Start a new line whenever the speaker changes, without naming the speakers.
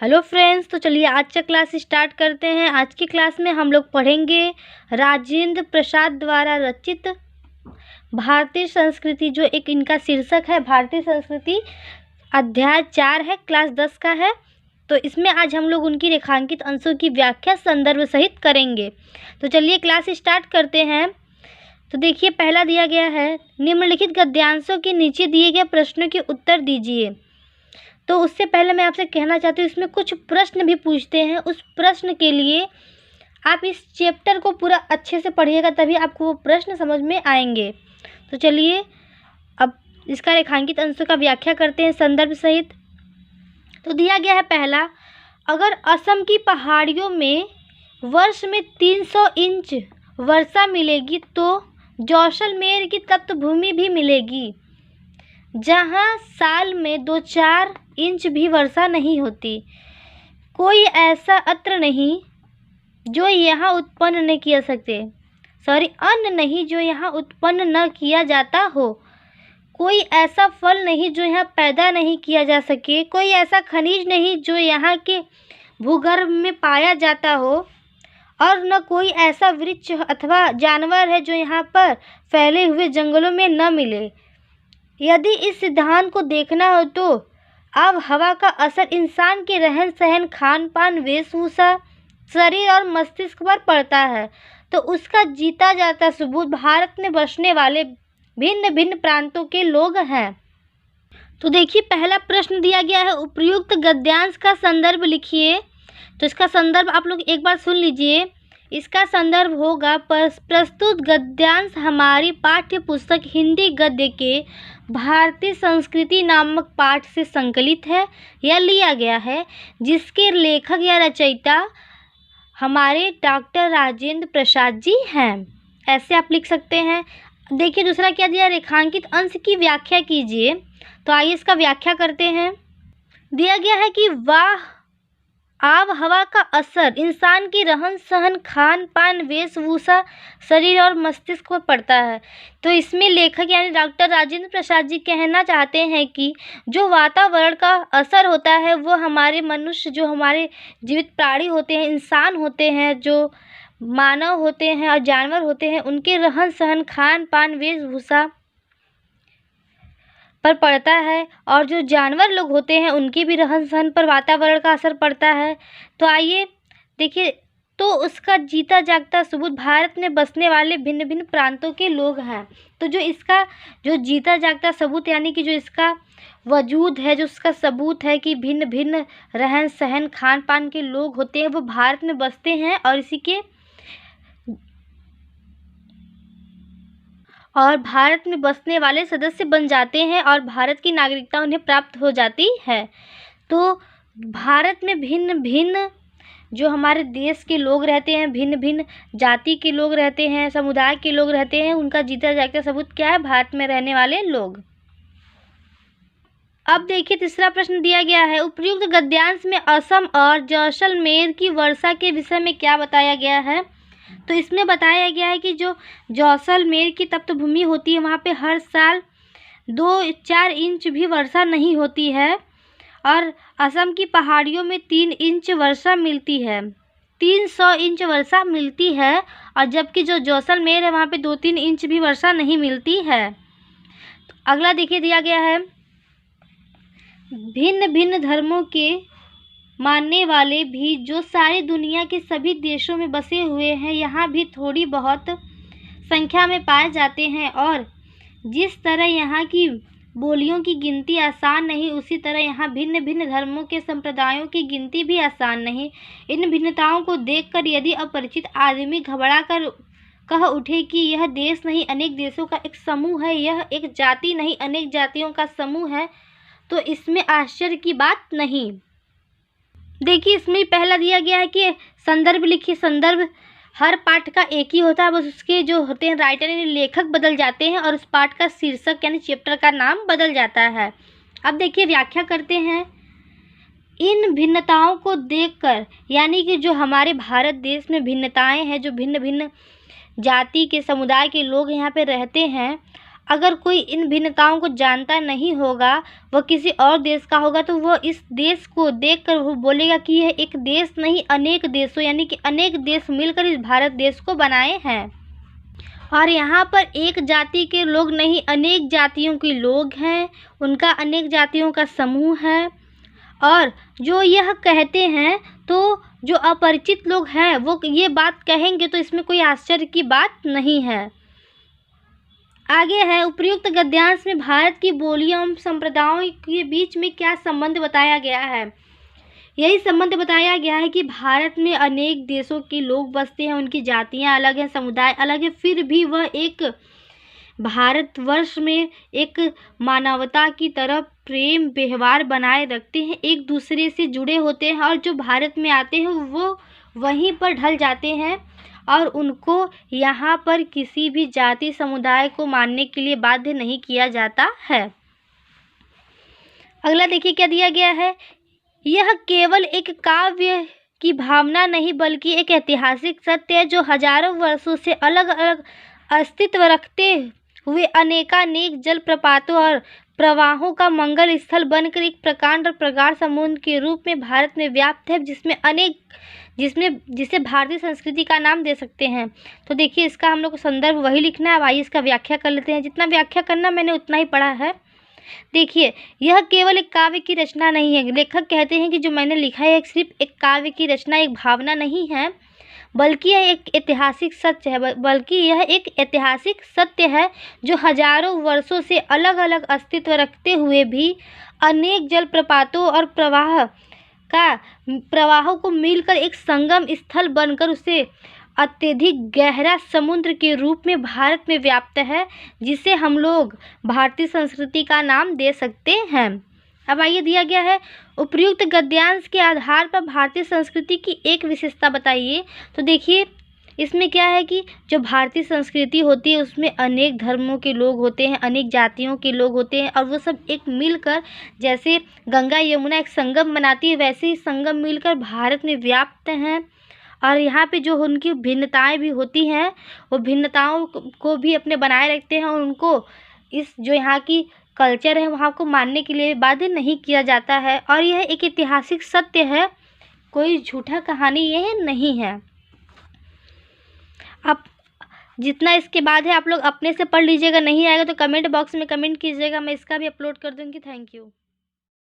Hello friends, तो चलिए आज का क्लास स्टार्ट करते हैं। आज की क्लास में हम लोग पढ़ेंगे राजेंद्र प्रसाद द्वारा रचित भारतीय संस्कृति, जो एक इनका शीर्षक है भारतीय संस्कृति। अध्याय 4 है, क्लास 10 का है। तो इसमें आज हम लोग उनकी रेखांकित अंशों की व्याख्या संदर्भ सहित करेंगे। तो चलिए क्लास स्टार्ट करते हैं। तो देखिए, पहला दिया गया है, निम्नलिखित गद्यांशों के नीचे दिए गए प्रश्नों के उत्तर दीजिए। तो उससे पहले मैं आपसे कहना चाहती हूँ, इसमें कुछ प्रश्न भी पूछते हैं। उस प्रश्न के लिए आप इस चैप्टर को पूरा अच्छे से पढ़िएगा, तभी आपको वो प्रश्न समझ में आएंगे। तो चलिए अब इसका रेखांकित अंशों का व्याख्या करते हैं संदर्भ सहित। तो दिया गया है पहला, अगर असम की पहाड़ियों में वर्ष में 300 इंच वर्षा मिलेगी तो जैसलमेर की तप्तभूमि भी मिलेगी, जहाँ साल में 2-4 इंच भी वर्षा नहीं होती। कोई ऐसा अन्न नहीं जो यहाँ उत्पन्न न किया सकते अन्न नहीं जो यहाँ उत्पन्न न किया जाता हो। कोई ऐसा फल नहीं जो यहाँ पैदा नहीं किया जा सके। कोई ऐसा खनिज नहीं जो यहाँ के भूगर्भ में पाया जाता हो, और न कोई ऐसा वृक्ष अथवा जानवर है जो यहाँ पर फैले हुए जंगलों में न मिले। यदि इस सिद्धांत को देखना हो तो अब हवा का असर इंसान के रहन सहन, खान पान, वेशभूषा, शरीर और मस्तिष्क पर पड़ता है, तो उसका जीता जाता सबूत भारत में बसने वाले भिन्न भिन्न प्रांतों के लोग हैं। तो देखिए, पहला प्रश्न दिया गया है, उपयुक्त गद्यांश का संदर्भ लिखिए। तो इसका संदर्भ आप लोग एक बार सुन लीजिए। इसका संदर्भ होगा, प्रस्तुत गद्यांश हमारी पाठ्य पुस्तक हिंदी गद्य के भारतीय संस्कृति नामक पाठ से संकलित है या लिया गया है, जिसके लेखक या रचयिता हमारे डॉक्टर राजेंद्र प्रसाद जी हैं। ऐसे आप लिख सकते हैं। देखिए दूसरा क्या दिया, रेखांकित अंश की व्याख्या कीजिए। तो आइए इसका व्याख्या करते हैं। दिया गया है कि वाह आब हवा का असर इंसान की रहन सहन, खान पान, वेशभूषा, शरीर और मस्तिष्क पर पड़ता है। तो इसमें लेखक यानी डॉक्टर राजेंद्र प्रसाद जी कहना चाहते हैं कि जो वातावरण का असर होता है वो हमारे मनुष्य, जो हमारे जीवित प्राणी होते हैं, इंसान होते हैं, जो मानव होते हैं और जानवर होते हैं, उनके रहन सहन, खान पान, वेशभूषा पर पड़ता है, और जो जानवर लोग होते हैं उनके भी रहन सहन पर वातावरण का असर पड़ता है। तो आइए देखिए, तो उसका जीता जागता सबूत भारत में बसने वाले भिन्न भिन्न प्रांतों के लोग हैं। तो जो इसका जो जीता जागता सबूत यानी कि जो इसका वजूद है, जो उसका सबूत है कि भिन्न भिन्न रहन सहन, खान पान के लोग होते हैं, वो भारत में बसते हैं और इसी के और भारत में बसने वाले सदस्य बन जाते हैं और भारत की नागरिकता उन्हें प्राप्त हो जाती है। तो भारत में भिन्न भिन्न जो हमारे देश के लोग रहते हैं, भिन्न भिन्न जाति के लोग रहते हैं, समुदाय के लोग रहते हैं, उनका जीता जागता सबूत क्या है, भारत में रहने वाले लोग। अब देखिए तीसरा प्रश्न दिया गया है, उपयुक्त गद्यांश में असम और जैसलमेर की वर्षा के विषय में क्या बताया गया है। तो इसमें बताया गया है कि जो जैसलमेर की तप्तभूमि होती है वहाँ पे हर साल 2-4 इंच भी वर्षा नहीं होती है, और असम की पहाड़ियों में 3 इंच वर्षा मिलती है, 300 इंच वर्षा मिलती है, और जबकि जो जैसलमेर है वहाँ पे 2-3 इंच भी वर्षा नहीं मिलती है। तो अगला देखिए दिया गया है, भिन्न भिन्न धर्मों के मानने वाले भी जो सारी दुनिया के सभी देशों में बसे हुए हैं यहाँ भी थोड़ी बहुत संख्या में पाए जाते हैं, और जिस तरह यहाँ की बोलियों की गिनती आसान नहीं, उसी तरह यहाँ भिन्न भिन्न धर्मों के संप्रदायों की गिनती भी आसान नहीं। इन भिन्नताओं को देखकर यदि अपरिचित आदमी घबरा कर कह उठे कि यह देश नहीं अनेक देशों का एक समूह है, यह एक जाति नहीं अनेक जातियों का समूह है, तो इसमें आश्चर्य की बात नहीं। देखिए इसमें पहला दिया गया है कि संदर्भ लिखिए। संदर्भ हर पाठ का एक ही होता है, बस उसके जो होते हैं राइटर यानी लेखक बदल जाते हैं और उस पाठ का शीर्षक यानी चैप्टर का नाम बदल जाता है। अब देखिए व्याख्या करते हैं। इन भिन्नताओं को देखकर यानी कि जो हमारे भारत देश में भिन्नताएं हैं, जो भिन्न भिन्न जाति के समुदाय के लोग यहाँ पे रहते हैं, अगर कोई इन भिन्नताओं को जानता नहीं होगा, वह किसी और देश का होगा, तो वह इस देश को देखकर वो बोलेगा कि यह एक देश नहीं अनेक देशों यानी कि अनेक देश मिलकर इस भारत देश को बनाए हैं। और यहाँ पर एक जाति के लोग नहीं अनेक जातियों के लोग हैं, उनका अनेक जातियों का समूह है। और जो यह कहते हैं तो जो अपरिचित लोग हैं वो ये बात कहेंगे, तो इसमें कोई आश्चर्य की बात नहीं है। आगे है, उपयुक्त गद्यांश में भारत की बोलियों एवं संप्रदायों के बीच में क्या संबंध बताया गया है। यही संबंध बताया गया है कि भारत में अनेक देशों के लोग बसते हैं, उनकी जातियां अलग हैं, समुदाय अलग है, फिर भी वह एक भारतवर्ष में एक मानवता की तरह प्रेम व्यवहार बनाए रखते हैं, एक दूसरे से जुड़े होते हैं। और जो भारत में आते हैं वो वहीं पर ढल जाते हैं और उनको यहाँ पर किसी भी जाति समुदाय को मानने के लिए बाध्य नहीं किया जाता है। अगला देखिए क्या दिया गया है, यह केवल एक काव्य की भावना नहीं बल्कि एक ऐतिहासिक सत्य है जो हजारों वर्षों से अलग अलग अस्तित्व रखते हुए अनेकानेक जलप्रपातों और प्रवाहों का मंगल स्थल बनकर एक प्रकांड और प्रगाढ़ समुद्र के रूप में भारत में व्याप्त है, जिसे भारतीय संस्कृति का नाम दे सकते हैं। तो देखिए इसका हम लोग को संदर्भ वही लिखना है। अब आइए इसका व्याख्या कर लेते हैं, जितना व्याख्या करना मैंने उतना ही पढ़ा है। देखिए यह केवल एक काव्य की रचना नहीं है, लेखक कहते हैं कि जो मैंने लिखा है सिर्फ एक काव्य की रचना, एक भावना नहीं है, बल्कि यह एक ऐतिहासिक सत्य है जो हजारों वर्षों से अलग अलग अस्तित्व रखते हुए भी अनेक जलप्रपातों और प्रवाहों को मिलकर एक संगम स्थल बनकर उसे अत्यधिक गहरा समुद्र के रूप में भारत में व्याप्त है, जिसे हम लोग भारतीय संस्कृति का नाम दे सकते हैं। अब आइए दिया गया है, उपयुक्त गद्यांश के आधार पर भारतीय संस्कृति की एक विशेषता बताइए। तो देखिए इसमें क्या है कि जो भारतीय संस्कृति होती है उसमें अनेक धर्मों के लोग होते हैं, अनेक जातियों के लोग होते हैं, और वो सब एक मिलकर, जैसे गंगा यमुना एक संगम बनाती है, वैसे ही संगम मिलकर भारत में व्याप्त हैं। और यहाँ पे जो उनकी भिन्नताएं भी होती हैं, वो भिन्नताओं को भी अपने बनाए रखते हैं और उनको इस जो यहाँ की कल्चर है वहाँ को मानने के लिए बाध्य नहीं किया जाता है। और यह एक ऐतिहासिक सत्य है, कोई झूठा कहानी यह नहीं है। अब जितना इसके बाद है आप लोग अपने से पढ़ लीजिएगा, नहीं आएगा तो कमेंट बॉक्स में कमेंट कीजिएगा, मैं इसका भी अपलोड कर दूँगी। Thank you.